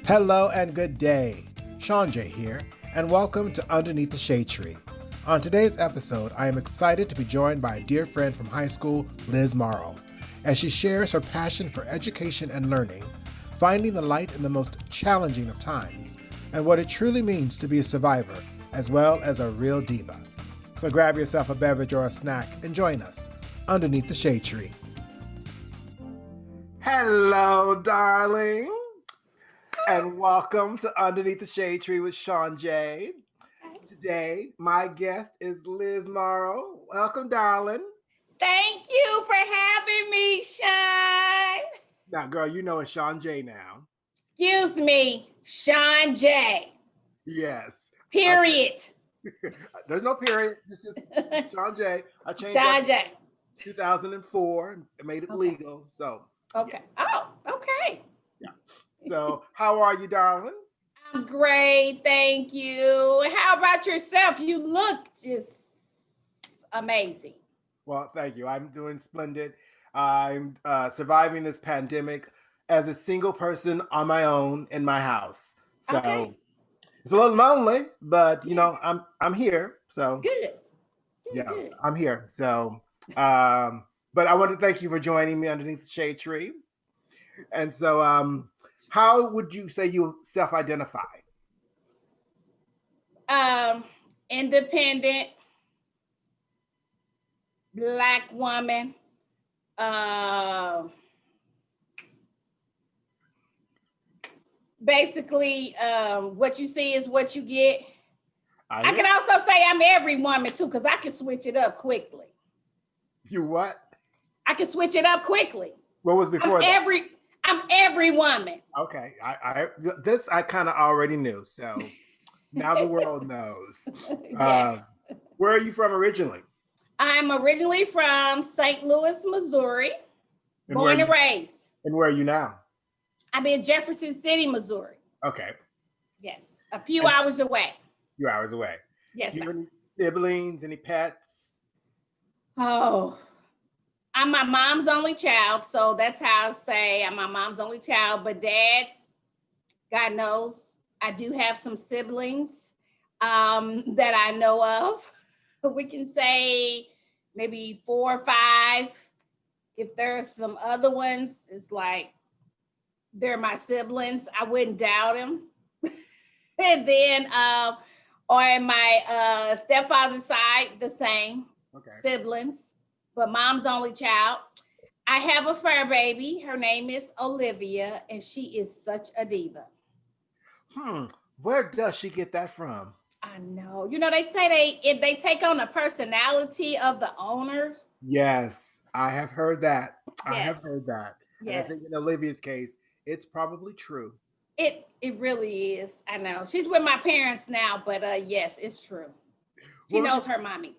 Hello and good day. ShawnJ here, and welcome to Underneath the Shade Tree. On today's episode, I am excited to be joined by a dear friend from high school, Liz Morrow, as she shares her passion for education and learning, finding the light in the most challenging of times, and what it truly means to be a survivor, as well as a real diva. So grab yourself a beverage or a snack and join us underneath the shade tree. Hello, darling, and welcome to Underneath the Shade Tree with ShawnJ. Today, my guest is Liz Morrow. Welcome, darling. Thank you for having me, Sean. Now, girl, you know it's ShawnJ now. Excuse me, Sean J. Yes. Period. There's no period. This is ShawnJ. I changed Sean that J. in 2004 and made it legal. So, Okay. yeah. Oh, okay. Yeah. So, how are you, darling? I'm great. Thank you. How about yourself? You look just amazing. Well, thank you. I'm doing splendid. I'm surviving this pandemic as a single person on my own in my house. So Okay. it's a little lonely, but you know, Yes. I'm here. So Good. yeah, Good. I'm here. So but I want to thank you for joining me underneath the shade tree. And so how would you say you self-identify? Independent, Black woman. Basically, what you see is what you get. I can also say I'm every woman too, because I can switch it up quickly. You what? I can switch it up quickly. What was before that? I'm every woman. Okay. This I kind of already knew. So now the world knows. Yes. Where are you from originally? I'm originally from St. Louis, Missouri, born and raised. And where are you now? I'm in Jefferson City, Missouri. Okay. Yes, a few hours away. Few hours away. Yes. Do you have any siblings, any pets? Oh, I'm my mom's only child, so that's how I say I'm my mom's only child. But dad's, God knows, I do have some siblings that I know of. We can say maybe 4 or 5. If there's some other ones, it's like they're my siblings. I wouldn't doubt them. And then on my stepfather's side, the same. Okay. Siblings, but mom's only child. I have a fur baby. Her name is Olivia, and she is such a diva. Where does she get that from? I know. You know, they say they take on the personality of the owner. Yes, I have heard that. Yes. I have heard that. Yes. And I think in Olivia's case, it's probably true. It really is. I know. She's with my parents now, but yes, it's true. She knows her mommy.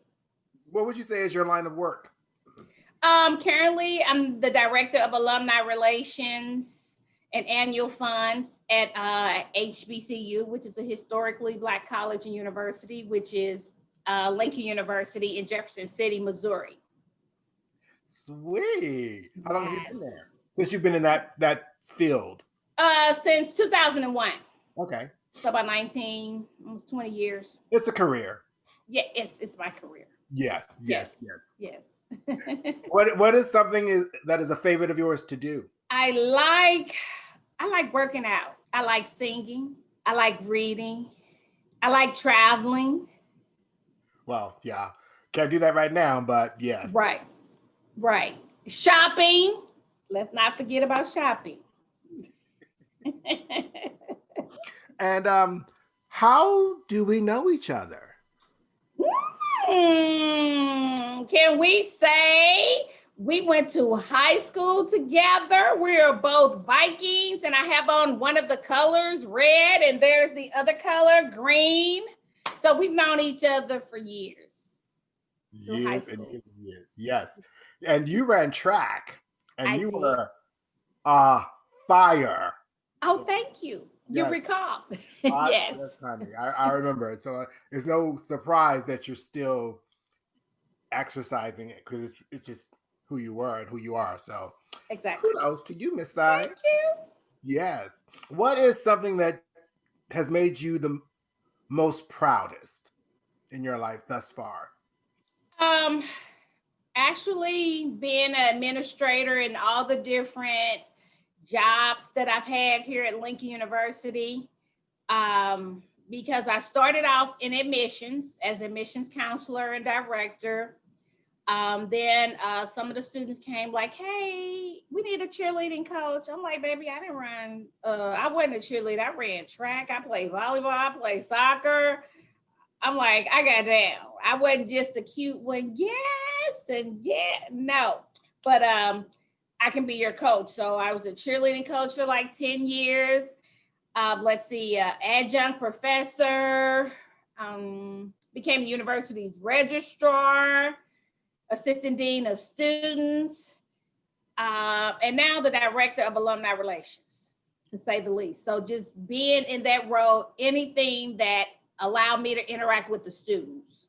What would you say is your line of work? Currently, I'm the director of Alumni Relations and Annual Funds at HBCU, which is a historically Black college and university, which is Lincoln University in Jefferson City, Missouri. Sweet. How long have you been there? Since you've been in that field? Since 2001. Okay. So about 19, almost 20 years. It's a career. Yeah, it's my career. Yes. What is something that is a favorite of yours to do? I like working out. I like singing. I like reading. I like traveling. Well, yeah. Can't do that right now, but yes. Right. Shopping. Let's not forget about shopping. And how do we know each other? Can we say we went to high school together? We're both Vikings, and I have on one of the colors, red, and there's the other color, green. So we've known each other for years. Years and years. Yes. And you ran track, and you were fire. Oh, thank you. You recall. Yes. That's funny. I remember it. So it's no surprise that you're still exercising it, because it's just who you were and who you are. So exactly. Kudos to you, Miss Thigh. Thank you. Yes. What is something that has made you the most proudest in your life thus far? Um, Actually, being an administrator in all the different jobs that I've had here at Lincoln University, because I started off in admissions as admissions counselor and director. Then some of the students came like, "Hey, we need a cheerleading coach." I'm like, "Baby, I didn't run. I wasn't a cheerleader. I ran track. I played volleyball. I played soccer." I'm like, I got down. I wasn't just a cute one. Yes and yeah, no. But I can be your coach. So I was a cheerleading coach for like 10 years. Let's see, adjunct professor, became the university's registrar, assistant dean of students, and now the director of alumni relations, to say the least. So just being in that role, anything that allowed me to interact with the students.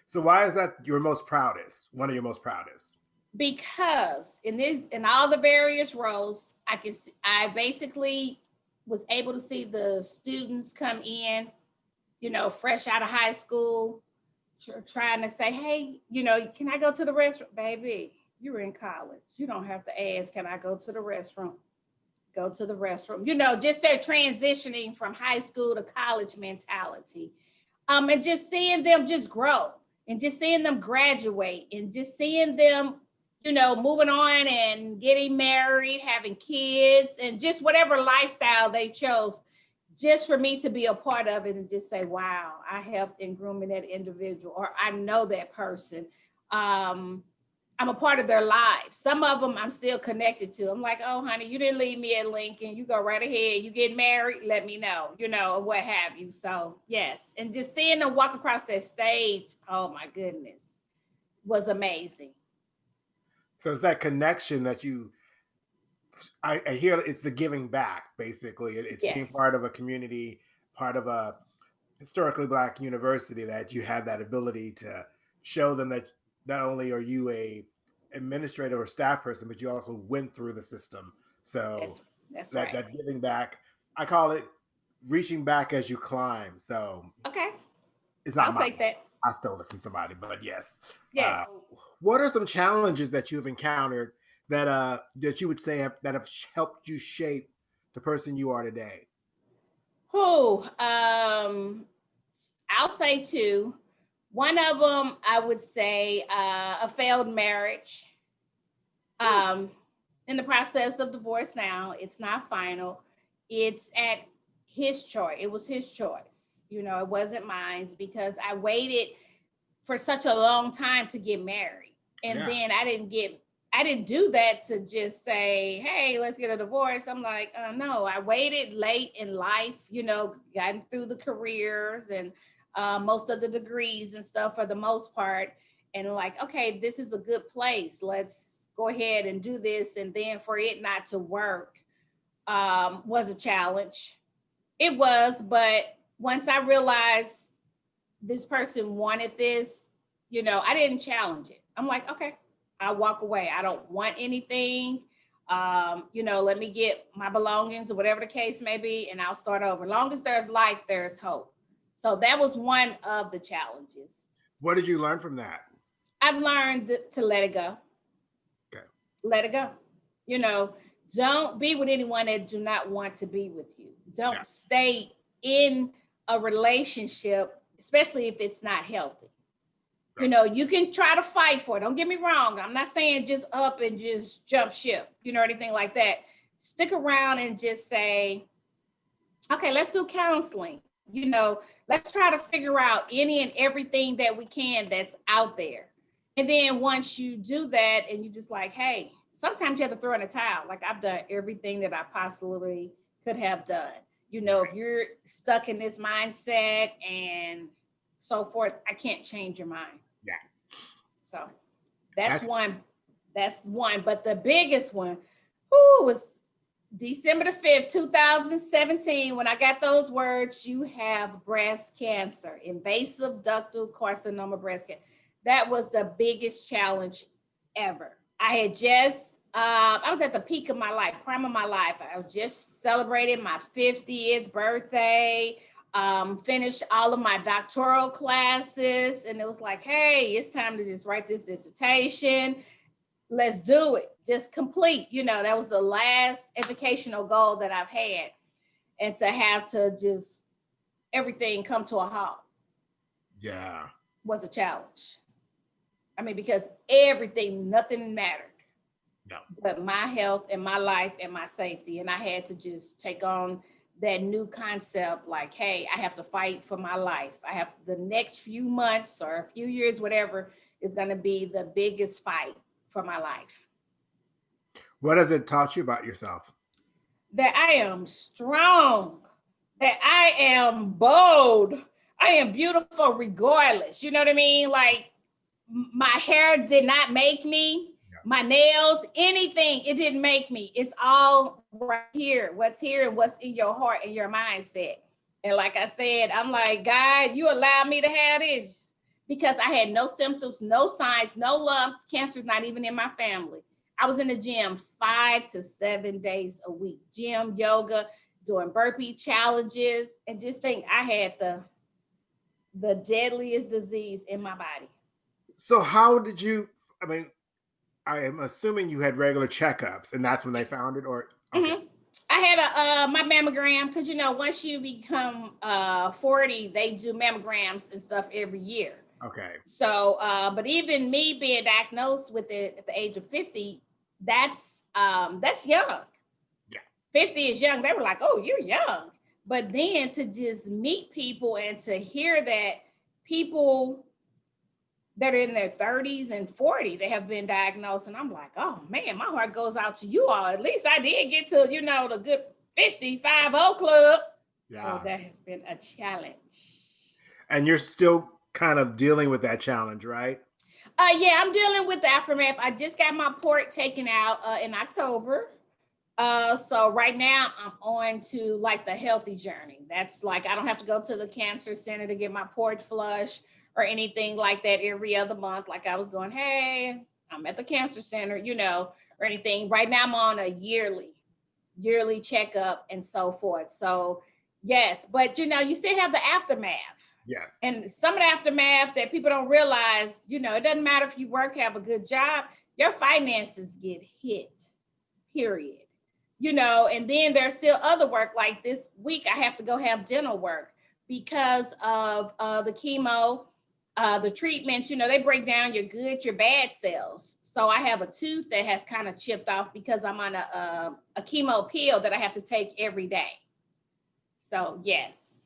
So why is that your most proudest? One of your most proudest? Because in all the various roles, I basically was able to see the students come in, fresh out of high school, trying to say, "Hey, can I go to the restroom?" Baby, you're in college. You don't have to ask, "Can I go to the restroom?" Go to the restroom. Just they're transitioning from high school to college mentality. And just seeing them just grow and just seeing them graduate and just seeing them, moving on and getting married, having kids, and just whatever lifestyle they chose, just for me to be a part of it and just say, wow, I helped in grooming that individual, or I know that person. I'm a part of their lives. Some of them I'm still connected to. I'm like, "Oh, honey, you didn't leave me at Lincoln. You go right ahead. You get married, let me know, or what have you." So yes. And just seeing them walk across that stage, oh my goodness, was amazing. So it's that connection that I hear it's the giving back, basically. It's being Yes. part of a community, part of a historically Black university, that you have that ability to show them that not only are you a administrator or staff person, but you also went through the system. So That's that right. that giving back, I call it reaching back as you climb. So Okay. it's not I'll mine. take that. I stole it from somebody, but yes. Uh, Yes. what are some challenges that you've encountered that you would say that have helped you shape the person you are today? Who? I'll say two. One of them, I would say, a failed marriage. Um, in the process of divorce now. It's not final. It's at his choice. It was his choice. It wasn't mine, because I waited for such a long time to get married. And Yeah. then I didn't do that to just say, "Hey, let's get a divorce." I'm like, no, I waited late in life, gotten through the careers and most of the degrees and stuff for the most part. And like, okay, this is a good place. Let's go ahead and do this. And then for it not to work was a challenge. It was, but once I realized this person wanted this, I didn't challenge it. I'm like, okay, I'll walk away. I don't want anything. Let me get my belongings or whatever the case may be, and I'll start over. Long as there's life, there's hope. So that was one of the challenges. What did you learn from that? I've learned to let it go. Okay. Let it go. You know, don't be with anyone that do not want to be with you. Yeah. Don't stay in a relationship, especially if it's not healthy. You can try to fight for it. Don't get me wrong. I'm not saying just up and just jump ship, or anything like that. Stick around and just say, okay, let's do counseling. Let's try to figure out any and everything that we can that's out there. And then once you do that and you just like, hey, sometimes you have to throw in a towel. Like, I've done everything that I possibly could have done. If you're stuck in this mindset and so forth, I can't change your mind. Yeah. So that's one. That's one. But the biggest one was December the 5th, 2017, when I got those words, "You have breast cancer, invasive ductal carcinoma breast cancer." That was the biggest challenge ever. I had just I was at the peak of my life, prime of my life. I was just celebrated my 50th birthday, finished all of my doctoral classes, and it was like, hey, it's time to just write this dissertation. Let's do it. Just complete. That was the last educational goal that I've had. And to have to just everything come to a halt. Yeah. Was a challenge. I mean, because nothing mattered. No. But my health and my life and my safety. And I had to just take on that new concept like, hey, I have to fight for my life. The next few months or a few years, whatever, is going to be the biggest fight for my life. What has it taught you about yourself? That I am strong, that I am bold, I am beautiful regardless. You know what I mean? Like, my hair did not make me, my nails, anything, it didn't make me. It's all right here. What's here and what's in your heart and your mindset. And like I said, I'm like, God, you allowed me to have this because I had no symptoms, no signs, no lumps. Cancer's not even in my family. I was in the gym 5 to 7 days a week, gym, yoga, doing burpee challenges, and just think I had the deadliest disease in my body. So how did you, I am assuming you had regular checkups and that's when they found it, or? Okay. Mm-hmm. I had my mammogram because, once you become 40, they do mammograms and stuff every year. Okay. So, but even me being diagnosed with it at the age of 50, that's young. Yeah. 50 is young. They were like, oh, you're young. But then to just meet people and to hear that people that are in their 30s and 40, they have been diagnosed. And I'm like, oh man, my heart goes out to you all. At least I did get to, the good 55 club. Yeah. So that has been a challenge. And you're still kind of dealing with that challenge, right? Yeah, I'm dealing with the aftermath. I just got my port taken out in October. So right now I'm on to like the healthy journey. That's like, I don't have to go to the cancer center to get my port flush or anything like that every other month. Like I was going, hey, I'm at the cancer center, or anything. Right now I'm on a yearly checkup and so forth. So yes, but you still have the aftermath. Yes. And some of the aftermath that people don't realize, it doesn't matter if you work, have a good job, your finances get hit, period. And then there's still other work. Like this week, I have to go have dental work because of the chemo, the treatments, they break down your good, your bad cells. So I have a tooth that has kind of chipped off because I'm on a chemo pill that I have to take every day. So yes.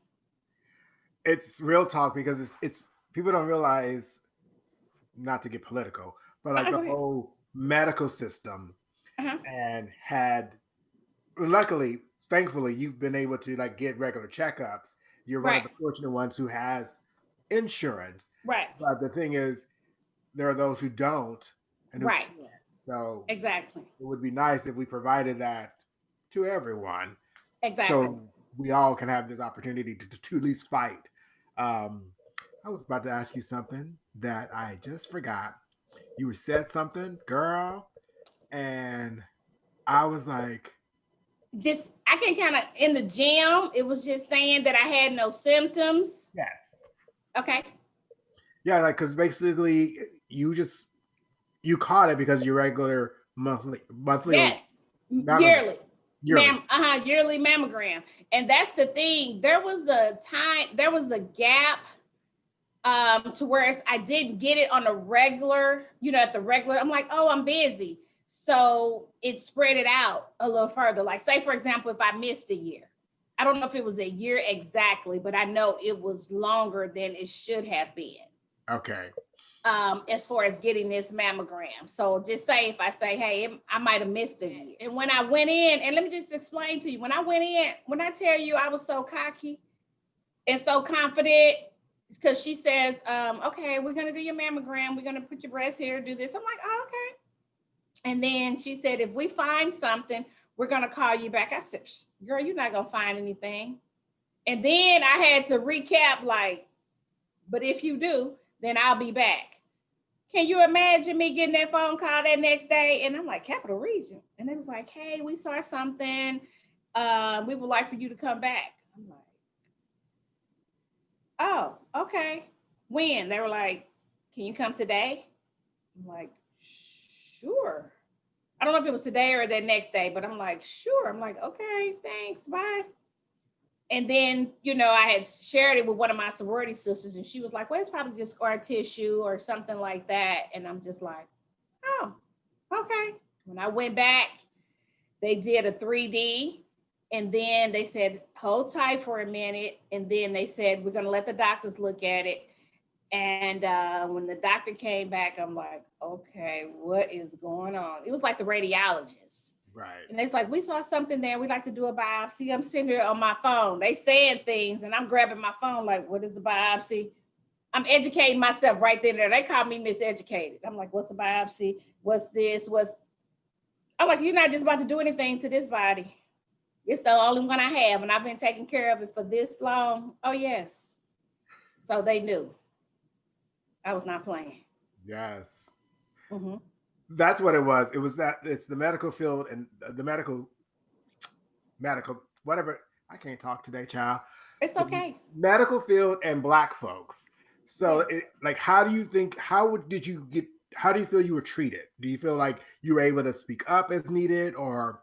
It's real talk because it's people don't realize, not to get political, but like the whole medical system and luckily, thankfully, you've been able to like get regular checkups. You're one of the fortunate ones who has insurance. Right. But the thing is, there are those who don't and who can't. So exactly, it would be nice if we provided that to everyone. Exactly. So we all can have this opportunity to at least fight. I was about to ask you something that I just forgot. You said something, girl, and I was like, I can kind of, in the gym, it was just saying that I had no symptoms. Yes. Okay. Yeah, like, because basically you caught it because your regular monthly. Yes, yearly. Yearly mammogram. And that's the thing. There was a gap to where I didn't get it on a regular, at the regular. I'm like, oh, I'm busy. So it spread it out a little further. Like, say, for example, if I missed a year, I don't know if it was a year exactly, but I know it was longer than it should have been. Okay. As far as getting this mammogram. So just say, if I say, hey, I might have missed a year. And when I went in, and let me just explain to you, when I went in, when I tell you I was so cocky and so confident, because she says, okay, we're going to do your mammogram. We're going to put your breast here, do this. I'm like, oh, okay. And then she said, if we find something, we're going to call you back. I said, girl, you're not going to find anything. And then I had to recap, like, but if you do, then I'll be back. Can you imagine me getting that phone call that next day? And I'm like, Capital Region. And they was like, hey, we saw something. We would like for you to come back. I'm like, oh, okay. When? They were like, can you come today? I'm like, sure. I don't know if it was today or that next day, but I'm like, sure. I'm like, okay, thanks, bye. And then, I had shared it with one of my sorority sisters, and she was like, well, it's probably just scar tissue or something like that. And I'm just like, oh, okay. When I went back, they did a 3D, and then they said, hold tight for a minute. And then they said, we're going to let the doctors look at it. And when the doctor came back, I'm like, okay, what is going on? It was like the radiologist. Right. And it's like, we saw something there. We like to do a biopsy. I'm sitting here on my phone. They saying things, and I'm grabbing my phone like, what is a biopsy? I'm educating myself right then and there. They call me miseducated. I'm like, what's a biopsy? What's this? I'm like, you're not just about to do anything to this body. It's the only one I have, and I've been taking care of it for this long. Oh, yes. So they knew I was not playing. Yes. Mm-hmm. That's what it was. It was that it's the medical field and the medical, whatever. I can't talk today, child. It's okay. The medical field and Black folks. So, yes. how do you feel you were treated? Do you feel like you were able to speak up as needed, or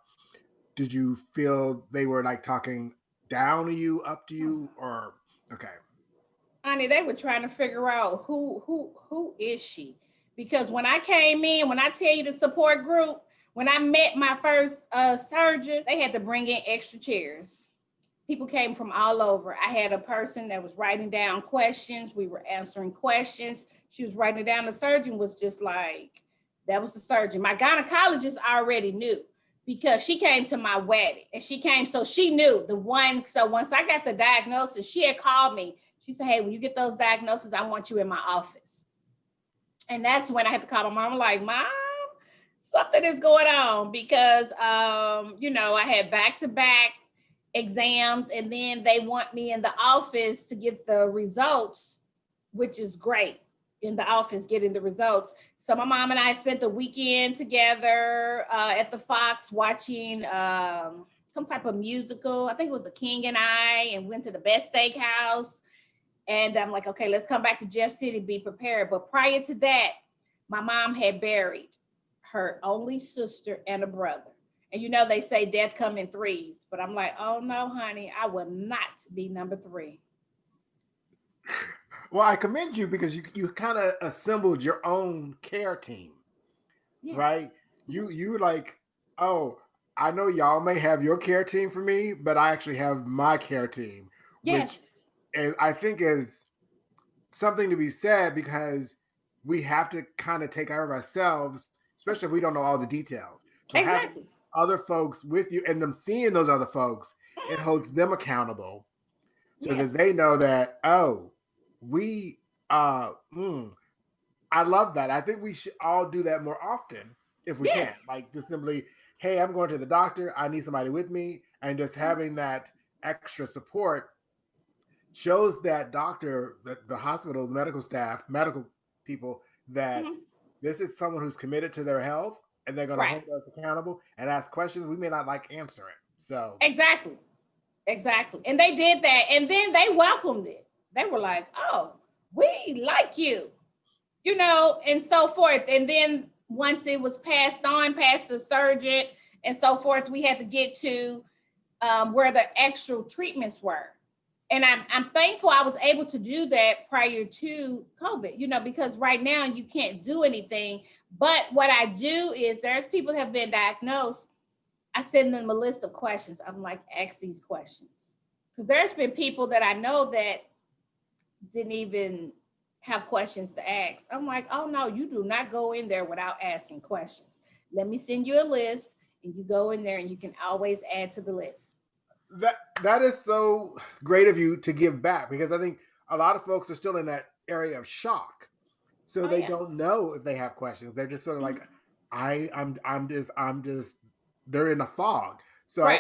did you feel they were like talking down to you, up to you, or okay? Honey, they were trying to figure out who is she? Because when I came in, when I tell you the support group, when I met my first surgeon, they had to bring in extra chairs. People came from all over. I had a person that was writing down questions. We were answering questions. She was writing it down. The surgeon was just like, that was the surgeon. My gynecologist already knew because she came to my wedding and so she knew the one. So once I got the diagnosis, she had called me. She said, hey, when you get those diagnoses, I want you in my office. And that's when I had to call my mom. I'm like, Mom, something is going on because, I had back-to-back exams, and then they want me in the office to get the results, which is great, in the office getting the results. So my mom and I spent the weekend together at the Fox watching some type of musical. I think it was The King and I, and went to the best steakhouse. And I'm like, okay, let's come back to Jeff City, be prepared. But prior to that, my mom had buried her only sister and a brother. And they say death come in threes. But I'm like, oh no, honey, I will not be number 3. Well, I commend you because you kind of assembled your own care team, yes. Right? You were like, oh, I know y'all may have your care team for me, but I actually have my care team, yes. which I think is something to be said because we have to kind of take care of ourselves, especially if we don't know all the details. So exactly. Having other folks with you and them seeing those other folks, it holds them accountable so that they know that, oh, we I love that. I think we should all do that more often if we can. Like just simply, hey, I'm going to the doctor. I need somebody with me. And just having that extra support shows that doctor, the hospital, the medical staff, medical people, that this is someone who's committed to their health and they're going to hold us accountable and ask questions we may not like answering. So exactly. And they did that. And then they welcomed it. They were like, oh, we like you, and so forth. And then once it was passed the surgeon and so forth, we had to get to where the actual treatments were. And I'm thankful I was able to do that prior to COVID, because right now you can't do anything. But what I do is there's people that have been diagnosed. I send them a list of questions. I'm like, ask these questions. Because there's been people that I know that didn't even have questions to ask. I'm like, oh no, you do not go in there without asking questions. Let me send you a list and you go in there and you can always add to the list. That is so great of you to give back, because I think a lot of folks are still in that area of shock. So they don't know if they have questions. They're just sort of like, I'm just, they're in a fog. So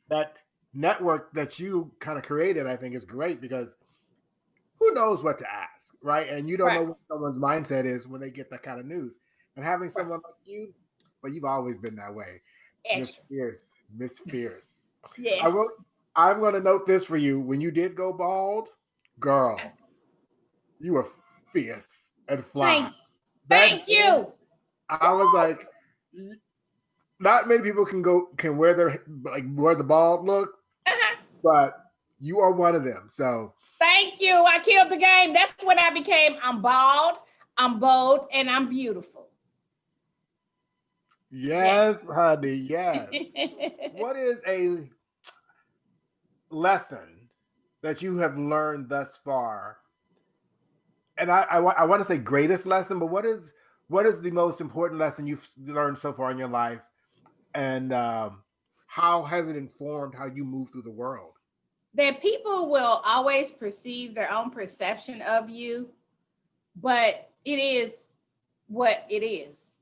that network that you kind of created, I think is great because who knows what to ask, right? And you don't Right. know what someone's mindset is when they get that kind of news. And having Right. someone like you, but you've always been that way, Miss Extra. Fierce, Miss Fierce. I will. Yes. I'm going to note this for you. When you did go bald, girl, you were fierce and fly. Thank That thank day, you. I was like, not many people can wear wear the bald look, Uh-huh. but you are one of them. So Thank you. I killed the game. That's when I became I'm bald, I'm bold, and I'm beautiful. yes, Yes. honey, yes. What is a lesson that you have learned thus far? And I want to say greatest lesson, but what is the most important lesson you've learned so far in your life, and how has it informed how you move through the world? That people will always perceive their own perception of you, but it is what it is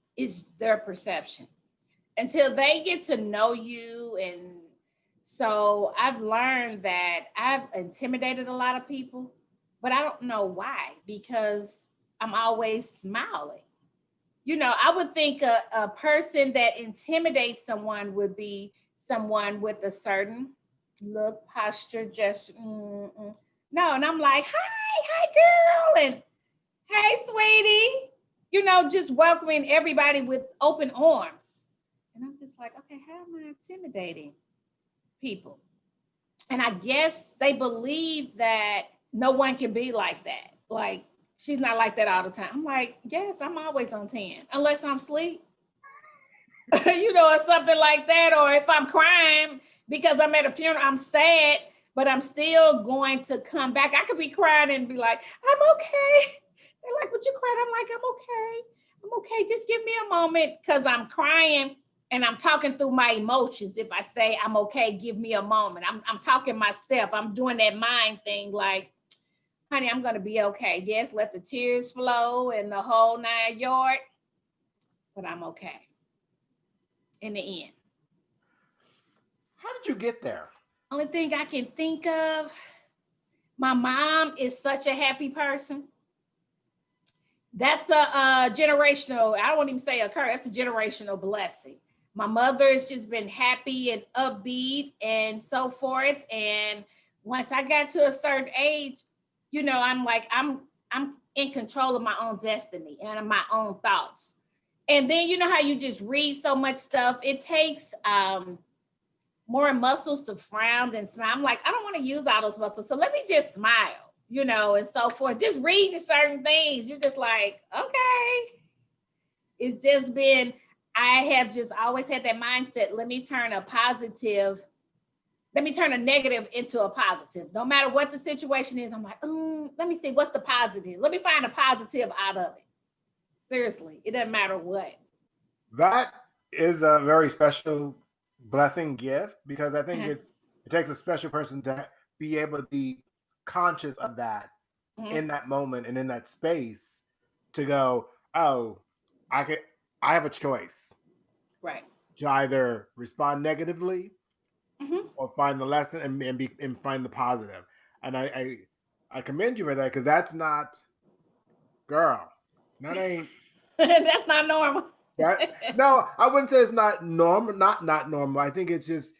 their perception until they get to know you. And so I've learned that I've intimidated a lot of people, but I don't know why, because I'm always smiling. I would think a person that intimidates someone would be someone with a certain look, posture, just no. And I'm like, hi, girl, and hey, sweetie, just welcoming everybody with open arms. And I'm just like, okay, how am I intimidating people? And I guess they believe that no one can be like that. Like, she's not like that all the time. I'm like, yes, I'm always on 10, unless I'm asleep, or something like that. Or if I'm crying because I'm at a funeral, I'm sad, but I'm still going to come back. I could be crying and be like, I'm okay. They're like, "What you cried?" I'm like, I'm okay. I'm okay. Just give me a moment, because I'm crying and I'm talking through my emotions. If I say I'm okay, give me a moment. I'm talking myself. I'm doing that mind thing like, honey, I'm going to be okay. Yes, let the tears flow and the whole 9 yard, but I'm okay in the end. How did you get there? Only thing I can think of, my mom is such a happy person. That's a generational, I won't even say a curse, that's a generational blessing. My mother has just been happy and upbeat and so forth. And once I got to a certain age, I'm like, I'm in control of my own destiny and my own thoughts. And then how you just read so much stuff. It takes more muscles to frown than smile. I'm like, I don't want to use all those muscles. So let me just smile, and so forth. Just reading certain things. You're just like, okay. It's just been, I have just always had that mindset. Let me turn a negative into a positive. No matter what the situation is, I'm like, let me see, what's the positive? Let me find a positive out of it. Seriously, it doesn't matter what. That is a very special blessing gift, because I think Uh-huh. it takes a special person to be able to be conscious of that Mhm. in that moment and in that space, to go, oh, I could I have a choice Right. to either respond negatively Hmm. or find the lesson and find the positive. And I commend you for that, because that's not, girl, that ain't That's not normal. that. No, I wouldn't say it's not normal. Not normal. I think it's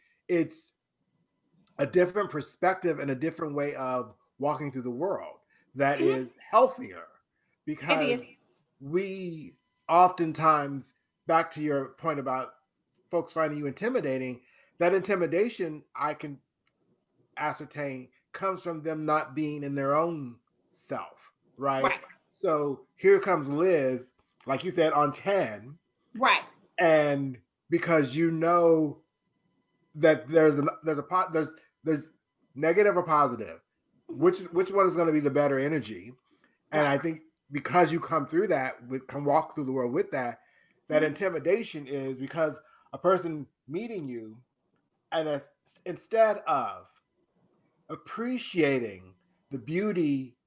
a different perspective and a different way of walking through the world that Hmm. is healthier, It because is. we oftentimes, back to your point about folks finding you intimidating, that intimidation I can ascertain comes from them not being in their own self, right? Right. So here comes Liz, like you said, on 10, Right. and because that there's negative or positive, which one is going to be the better energy. And Right. I think because you come through that, can walk through the world with that Mhm. intimidation is because a person meeting you, and instead of appreciating the beauty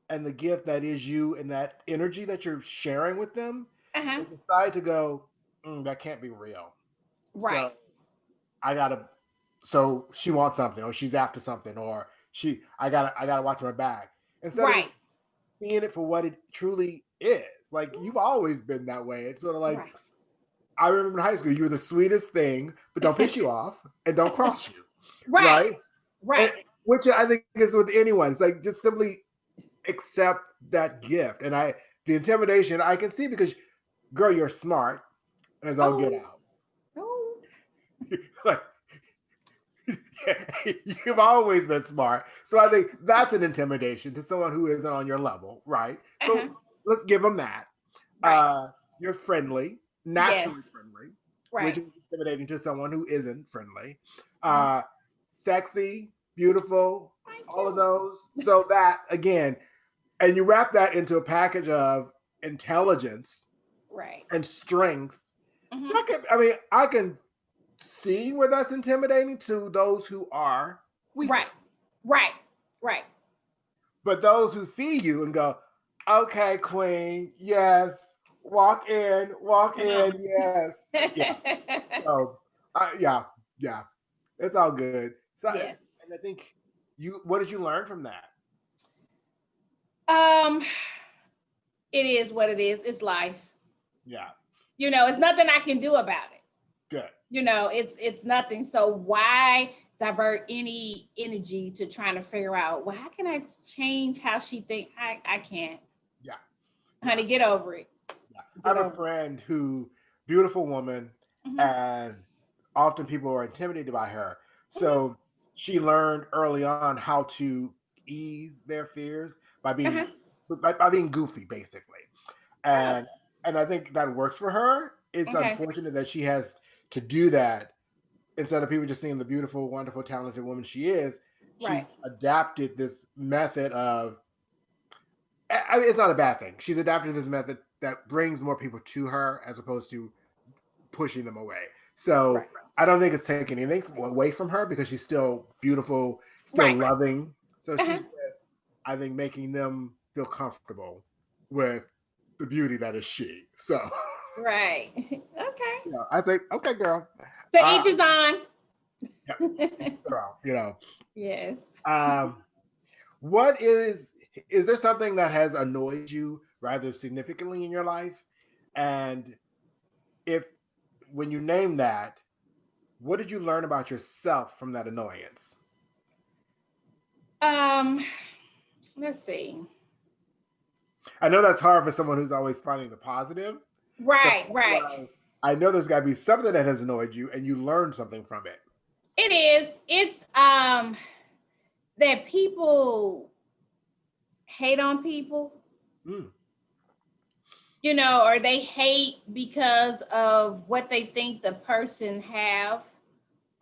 and the gift that is you and that energy that you're sharing with them, Uh-huh. they decide to go, that can't be real. Right. So I gotta. So she wants something, or she's after something, or I gotta watch my back. instead of just Right. seeing it for what it truly is. Like, you've always been that way. It's sort of like, Right. I remember in high school, you were the sweetest thing, but don't piss you off and don't cross you. Right. Right? And, Right. which I think is with anyone. It's like, just simply accept that gift. And the intimidation I can see, because, girl, you're smart as I'll get Oh. out. Oh. Like, you've always been smart. So I think that's an intimidation to someone who isn't on your level, right? So let's give them that. Right. You're friendly, naturally Yes. friendly, which Right. is intimidating to someone who isn't friendly. Mhm. Sexy, beautiful, Thank all of you. those. So that, again, and you wrap that into a package of intelligence Right. and strength. Mhm. I can see where that's intimidating to those who are weaker. Right. Right. Right. But those who see you and go, okay, queen, yes, walk in, Come on. yes. Yeah. So, yeah, it's all good. So, Yes. and I think what did you learn from that? Um, it is what it is. It's life. Yeah. It's nothing I can do about it. Good. It's nothing. So why divert any energy to trying to figure out, well, how can I change how she think? I can't. Yeah. Honey, get over it. Yeah. I have a friend beautiful woman, and often people are intimidated by her. So she learned early on how to ease their fears by being by being goofy, basically. And I think that works for her. It's unfortunate that she has to do that instead of people just seeing the beautiful, wonderful, talented woman she is. She's adapted this method of, I mean, it's not a bad thing. She's adapted this method that brings more people to her as opposed to pushing them away. So I don't think it's taking anything away from her, because she's still beautiful, still loving. So she's just, I think, making them feel comfortable with the beauty that is she. So Right. Okay. I think, okay, girl. So each is on. Girl, Yes. What is there something that has annoyed you rather significantly in your life? And if, when you name that, what did you learn about yourself from that annoyance? Let's see. I know that's hard for someone who's always finding the positive. Right, So right. I know there's got to be something that has annoyed you and you learned something from it. It is. It's that people hate on people. Or they hate because of what they think the person have,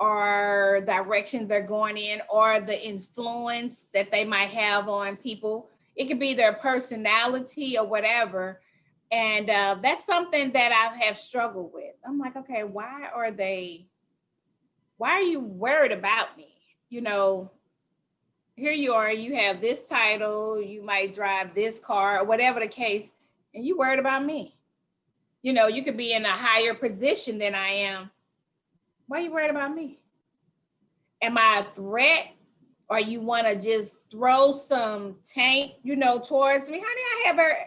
or direction they're going in, or the influence that they might have on people. It could be their personality or whatever. And that's something that I have struggled with. I'm like, okay, why are you worried about me? Here you are, you have this title, you might drive this car, or whatever the case, and you worried about me. You could be in a higher position than I am. Why are you worried about me? Am I a threat? Or you want to just throw some taint, towards me? Honey,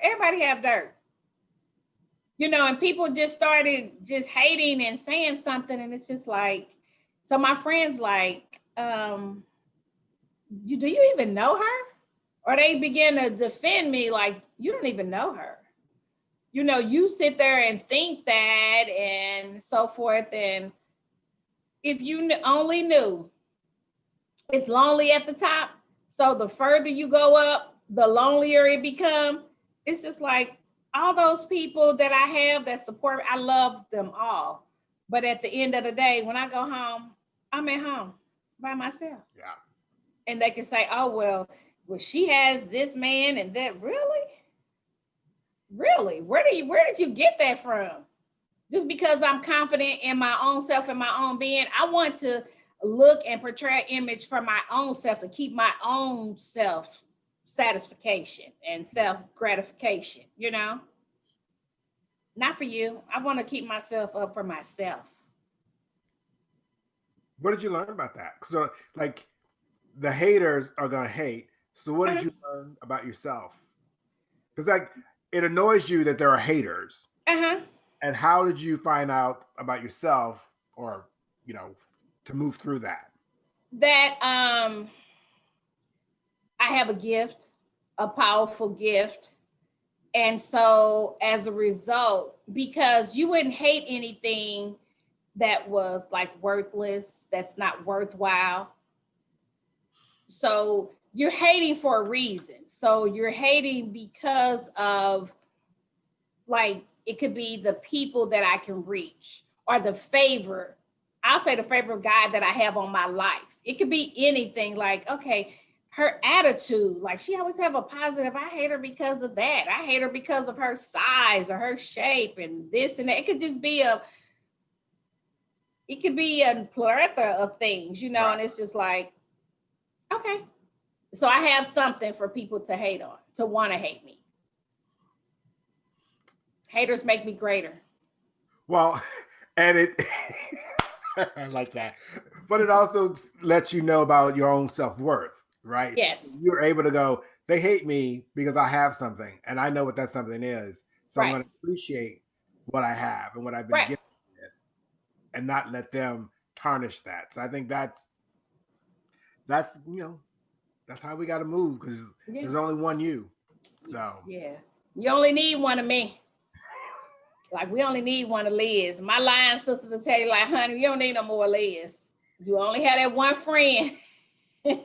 everybody have dirt. And people just started just hating and saying something, and it's just like, so my friends like, do you even know her? Or they begin to defend me like, you don't even know her. You sit there and think that and so forth. And if you only knew, it's lonely at the top. So the further you go up, the lonelier it becomes. It's just like all those people that I have that support me, I love them all. But at the end of the day, when I go home, I'm at home by myself. Yeah. And they can say, oh, well, she has this man and that. Really? Where did you get that from? Just because I'm confident in my own self and my own being, I want to look and portray an image for my own self to keep my own self satisfaction and self gratification, Not for you. I want to keep myself up for myself. What did you learn about that? So, like, the haters are going to hate. So what did Uh-huh. you learn about yourself? Because like it annoys you that there are haters. Uh-huh. And how did you find out about yourself or, you know, to move through that? That I have a gift, a powerful gift. And so as a result, because you wouldn't hate anything that was like worthless, that's not worthwhile. So you're hating for a reason. So you're hating because of, like, it could be the people that I can reach or the favor. I'll say the favorite guy that I have on my life. It could be anything, like, okay, her attitude, like she always have a positive. I hate her because of that. I hate her because of her size or her shape and this and that. It could be a plethora of things, Right. and it's just like, okay. So I have something for people to hate on, to want to hate me. Haters make me greater. Well, and it, I like that. But it also lets you know about your own self-worth, right? Yes. You're able to go, they hate me because I have something and I know what that something is. So I'm Right. going to appreciate what I have and what I've been Right. given with and not let them tarnish that. So I think that's that's how we got to move because there's Yes. only one you. So Yeah. You only need one of me. Like, we only need one of Liz. My lying sister to tell you, like, honey, you don't need no more Liz. You only have that one friend. a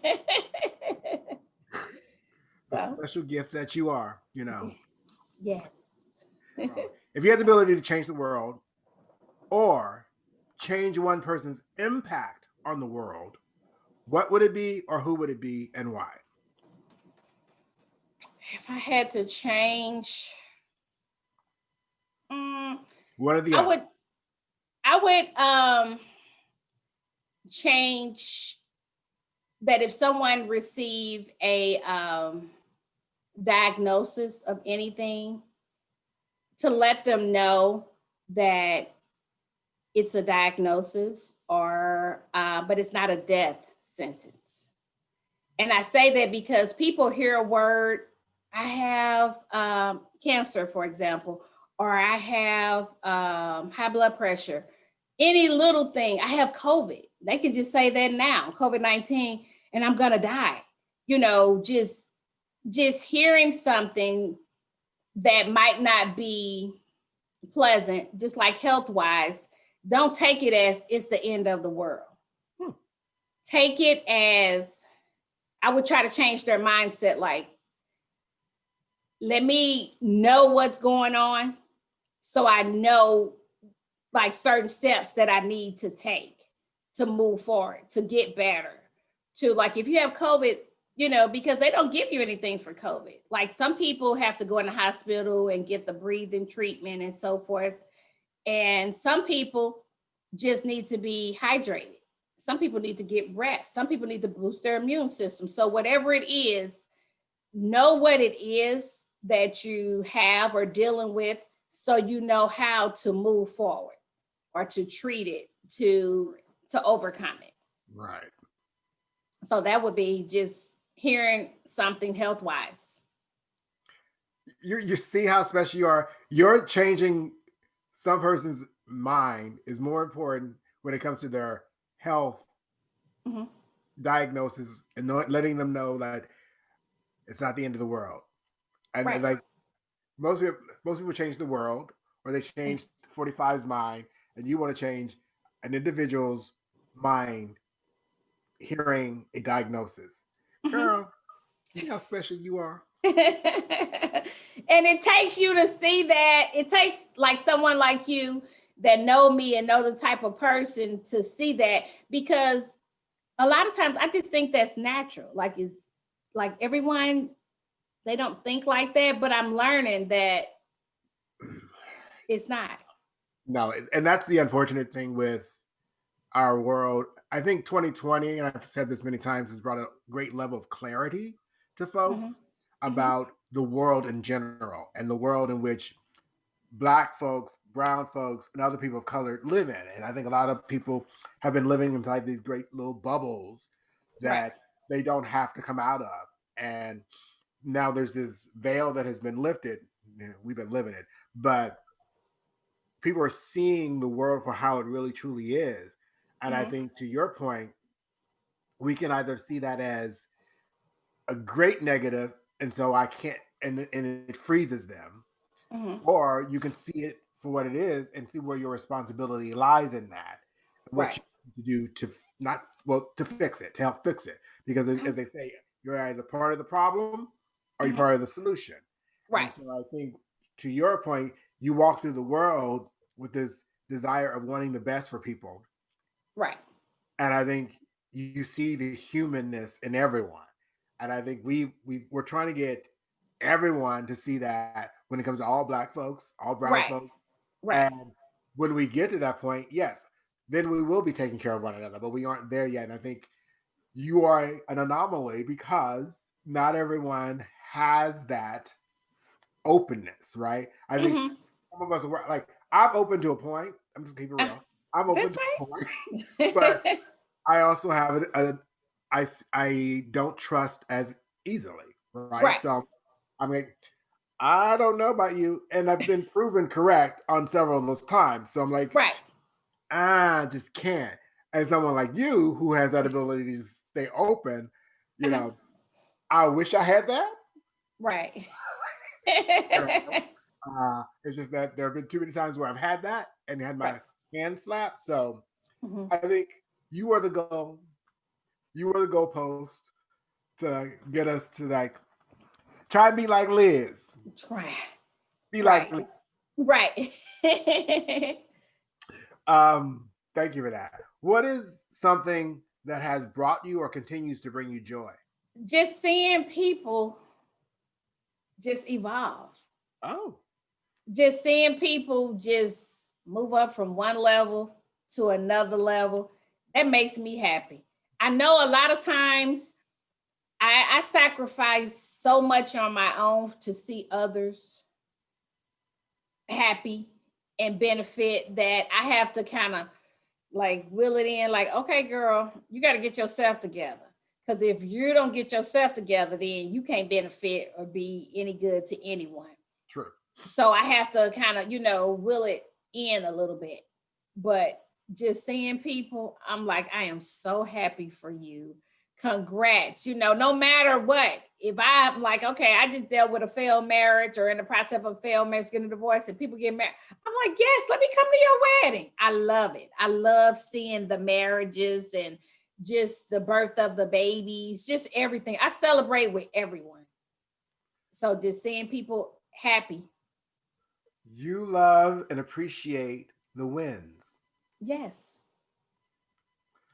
So, special gift that you are, you know. yes. Yes. If you had the ability to change the world or change one person's impact on the world, what would it be or who would it be and why? If I had to change, One or the I other. would I would change that if someone received a diagnosis of anything, to let them know that it's a diagnosis, or but it's not a death sentence. And I say that because people hear a word, I have cancer, for example, or I have high blood pressure, any little thing. I have COVID. They can just say that now, COVID-19, and I'm gonna die. Just hearing something that might not be pleasant, just like health wise, don't take it as it's the end of the world. Take it as, I would try to change their mindset, like, let me know what's going on so I know, like, certain steps that I need to take to move forward, to get better. To, like, if you have COVID, because they don't give you anything for COVID. Like, some people have to go in the hospital and get the breathing treatment and so forth. And some people just need to be hydrated. Some people need to get rest. Some people need to boost their immune system. So whatever it is, know what it is that you have or dealing with, so you know how to move forward or to treat it, to overcome it. Right. So that would be just hearing something health wise. You see how special you are. You're changing some person's mind is more important when it comes to their health Mm-hmm. diagnosis and letting them know that it's not the end of the world. And Right. like most people change the world or they change 45's mind, and you want to change an individual's mind hearing a diagnosis. Mm-hmm. Girl, see how special you are. And it takes you to see that. It takes, like, someone like you that know me and know the type of person to see that, because a lot of times I just think that's natural. Like, it's like everyone, they don't think like that, but I'm learning that it's not. No, and that's the unfortunate thing with our world. I think 2020, and I've said this many times, has brought a great level of clarity to Mm-hmm. folks Mm-hmm. about the world in general and the world in which Black folks, brown folks, and other people of color live in. And I think a lot of people have been living inside these great little bubbles Right. that they don't have to come out of. and now there's this veil that has been lifted. We've been living it, but people are seeing the world for how it really truly is. And I think, to your point, we can either see that as a great negative, and so I can't, and it freezes them, or you can see it for what it is and see where your responsibility lies in that, what Right. you need to do to not, well, to fix it, to help fix it, because as they say, you're either part of the problem or you're part of the solution. And Right. so I think, to your point, you walk through the world with this desire of wanting the best for people, Right. and I think you see the humanness in everyone. And I think we're trying to get everyone to see that when it comes to all Black folks, all brown Right. folks. Right. And when we get to that point, yes, then we will be taking care of one another, but we aren't there yet. And I think you are an anomaly because not everyone has that openness, right? I think Mm-hmm. some of us are like, I'm open to a point. I'm just keeping it real. I'm open That's to a point, but right. I also have I don't trust as easily, right? Right. So I mean, I don't know about you, and I've been proven correct on several of those times. So I'm like, Right. I just can't. And someone like you who has that ability to stay open, you Uh-huh. know, I wish I had that. Right. You know, it's just that there have been too many times where I've had that and had Right. my hand slapped. So Mm-hmm. I think you are the goal. You are the goalpost to get us to, like, try and be like Liz. Try. Be like Right. Liz. Right. Thank you for that. What is something that has brought you or continues to bring you joy? Just seeing people just evolve. Oh, Just seeing people just move up from one level to another level. That makes me happy. I know a lot of times I sacrifice so much on my own to see others happy and benefit that I have to kind of like will it in like, okay, girl, you got to get yourself together. Because if you don't get yourself together, then you can't benefit or be any good to anyone. true. So I have to kind of, will it in a little bit. But just seeing people, I'm like, I am so happy for you. Congrats. No matter what, if I'm like, okay, I just dealt with a failed marriage or in the process of a failed marriage, getting a divorce, and people get married, I'm like, yes, let me come to your wedding. I love it. I love seeing the marriages and just the birth of the babies, just everything. I celebrate with everyone. So just seeing people happy. You love and appreciate the wins, Yes,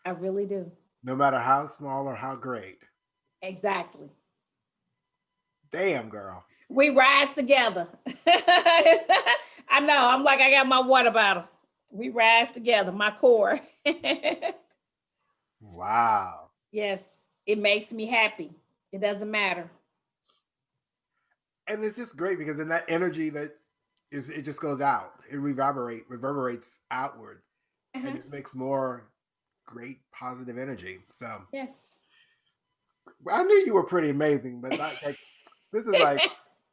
I really do. no matter how small or how great. Exactly. Damn, girl. We rise together. I know. I'm like, I got my water bottle. We rise together, my core. Wow. Yes, it makes me happy. It doesn't matter. And it's just great because in that energy that is, it just goes out. It reverberates outward, and Uh-huh. just makes more great positive energy. So Yes. I knew you were pretty amazing, but this is like,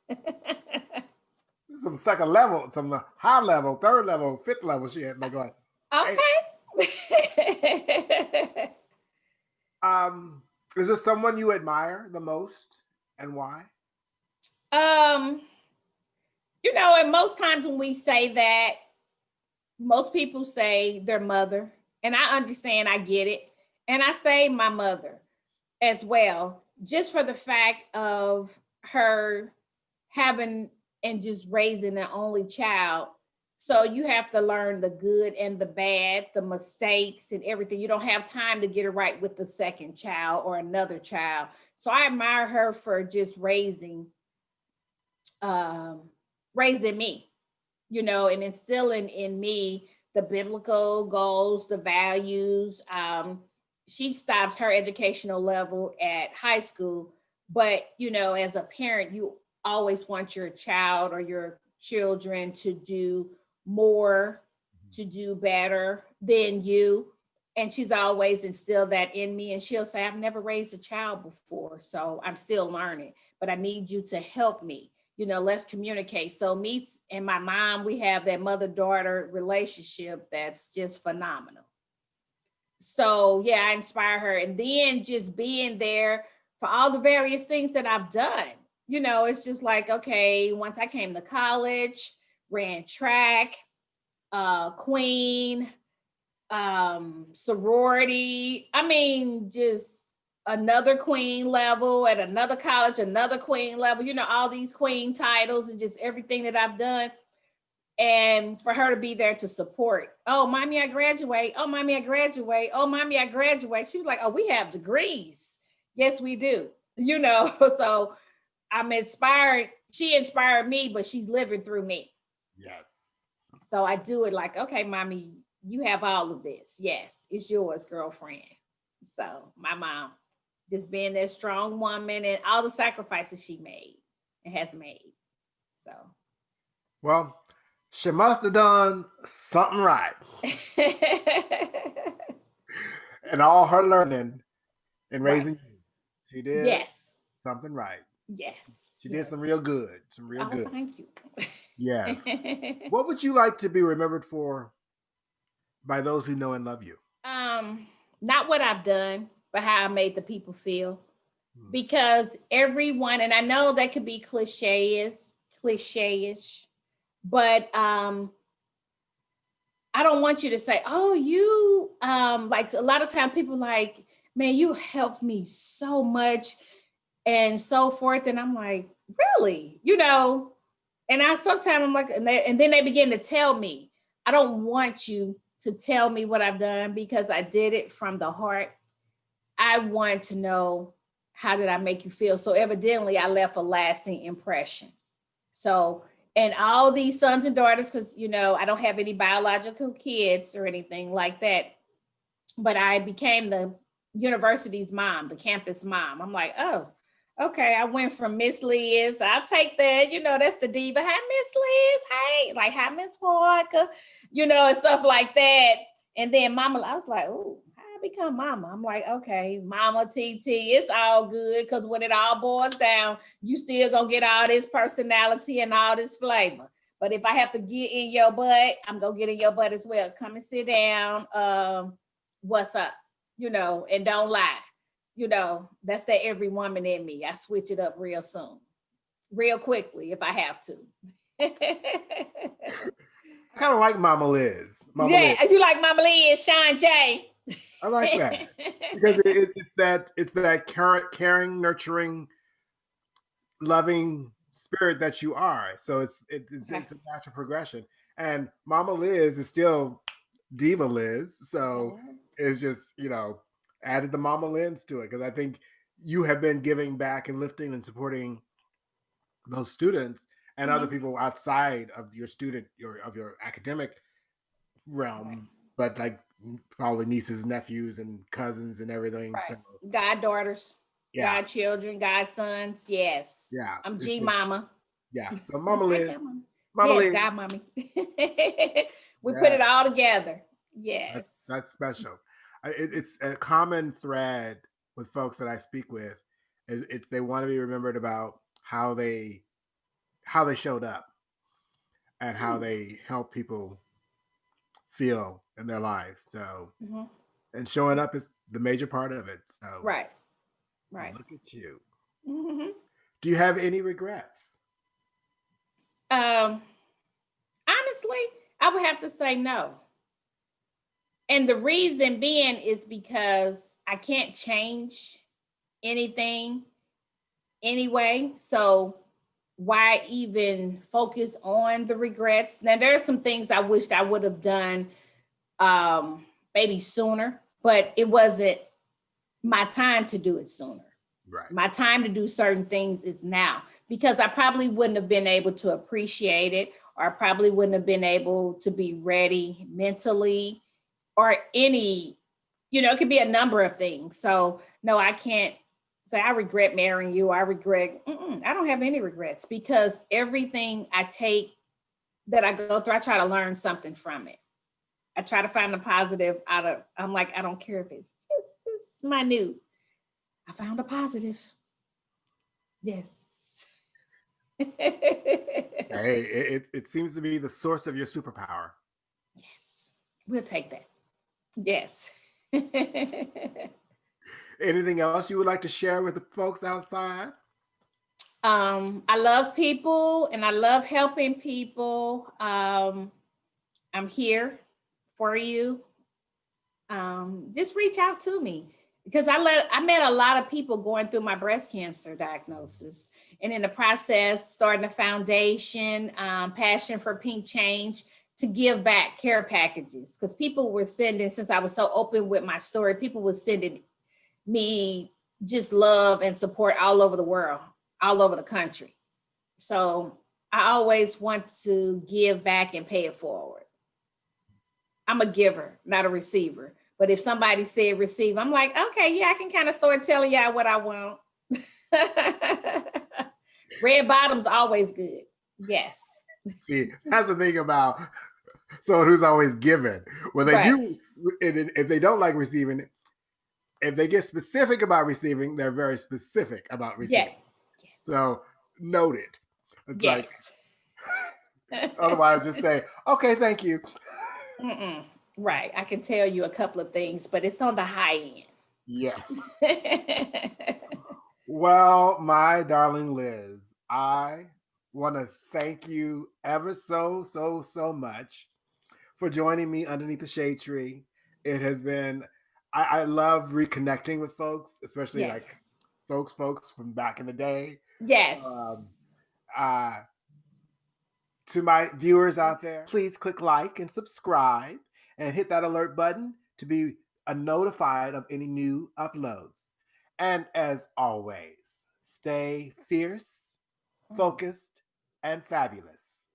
this is some second level, some high level, third level, fifth level shit. Like, going, hey, Okay. um, is there someone you admire the most, and why? um, and most times when we say that, most people say their mother, and I understand, I get it. And I say my mother as well, just for the fact of her having and just raising an only child. So you have to learn the good and the bad, the mistakes and everything. You don't have time to get it right with the second child or another child. So I admire her for just um, raising me, and instilling in me the biblical goals, the values. She stopped her educational level at high school, but as a parent, you always want your child or your children to do more, to do better than you. And she's always instilled that in me. And she'll say, I've never raised a child before, so I'm still learning, but I need you to help me. Let's communicate. So me and my mom, we have that mother-daughter relationship that's just phenomenal. So yeah, I inspire her. And then just being there for all the various things that I've done. It's just like, okay, once I came to college, ran track, queen, sorority. I mean, just another queen level at another college, another queen level, all these queen titles and just everything that I've done. And for her to be there to support, oh, mommy, I graduate. Oh, mommy, I graduate. Oh, mommy, I graduate. She was like, oh, we have degrees. Yes, we do. So I'm inspired. She inspired me, but she's living through me. Yes. So I do it like, okay, mommy, you have all of this. Yes, it's yours, girlfriend. So my mom, just being that strong woman and all the sacrifices she made and has made. So. Well, she must have done something right. And all her learning and raising you. She did something right. Yes. She did some real good. Some real good. Thank you. Yes. What would you like to be remembered for by those who know and love you? Not what I've done, but how I made the people feel. Because everyone, and I know that could be cliche-ish, but I don't want you to say, oh, you like a lot of times people like, man, you helped me so much and so forth. And I'm like, really? And I sometimes I'm like, and then they begin to tell me, I don't want you to tell me what I've done because I did it from the heart. I want to know, how did I make you feel? So evidently I left a lasting impression. So, and all these sons and daughters, because, I don't have any biological kids or anything like that, but I became the university's mom, the campus mom. I'm like, oh, okay. I went from Miss Liz. I'll take that. That's the diva. Hi, Miss Liz. Hey, like, hi, Miss Parker, and stuff like that. And then mama, I was like, oh, how I become mama? I'm like, okay, mama TT, it's all good. Because when it all boils down, you still gonna get all this personality and all this flavor. But if I have to get in your butt, I'm gonna get in your butt as well. Come and sit down. What's up? And don't lie. That's that every woman in me. I switch it up real soon, real quickly if I have to. I kind of like Mama Liz. Liz. You like Mama Liz, ShawnJ. I like that because it's that caring, nurturing, loving spirit that you are. So it's a natural progression. And Mama Liz is still Diva Liz, so it's just added the Mama lens to it because I think you have been giving back and lifting and supporting those students and other people outside of your your academic realm, but like probably nieces, nephews, and cousins and everything. Right. So, goddaughters, godchildren, godsons. Yes. Yeah. I'm G Mama. Yeah. So Mama Liz. Mama Liz. God Mommy. We put it all together. Yes. That's special. It's a common thread with folks that I speak with. It's they want to be remembered about how they showed up and how they help people feel in their lives. So, and showing up is the major part of it. So, right. Look at you. Do you have any regrets? Honestly, I would have to say no. And the reason being is because I can't change anything anyway. So why even focus on the regrets? Now, there are some things I wished I would have done maybe sooner, but it wasn't my time to do it sooner. Right. My time to do certain things is now, because I probably wouldn't have been able to appreciate it, or I probably wouldn't have been able to be ready mentally, or any, it could be a number of things. So no, I can't say I regret marrying you. I don't have any regrets, because everything I take that I go through, I try to learn something from it. I try to find the positive out of, I'm like, I don't care if it's just minute. I found a positive. Yes. Hey, it seems to be the source of your superpower. Yes, we'll take that. Yes. Anything else you would like to share with the folks outside? I love people and I love helping people. I'm here for you. Just reach out to me because I met a lot of people going through my breast cancer diagnosis, and in the process, starting a foundation, Passion for Pink Change, to give back care packages, because people were sending, since I was so open with my story, people were sending me just love and support all over the world, all over the country. So I always want to give back and pay it forward. I'm a giver, not a receiver. But if somebody said receive, I'm like, okay, yeah, I can kind of start telling y'all what I want. Red bottom's always good. Yes. See, that's the thing about someone who's always giving. When they do, and if they don't like receiving, if they get specific about receiving, they're very specific about receiving. Yes. So note it. It's yes. Like, otherwise just say, okay, thank you. Right. I can tell you a couple of things, but it's on the high end. Yes. Well, my darling Liz, I want to thank you ever so much for joining me underneath the shade tree. It has been, I love reconnecting with folks, especially like folks from back in the day. Yes. To my viewers out there, please click like and subscribe and hit that alert button to be notified of any new uploads. And as always, stay fierce, focused, and fabulous.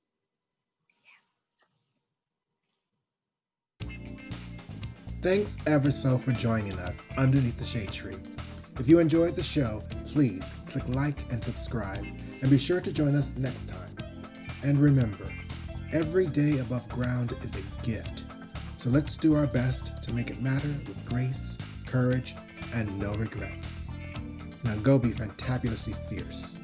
Thanks ever so for joining us underneath the shade tree. If you enjoyed the show, please click like and subscribe, and be sure to join us next time. And remember, every day above ground is a gift. So let's do our best to make it matter with grace, courage, and no regrets. Now go be fantabulously fierce.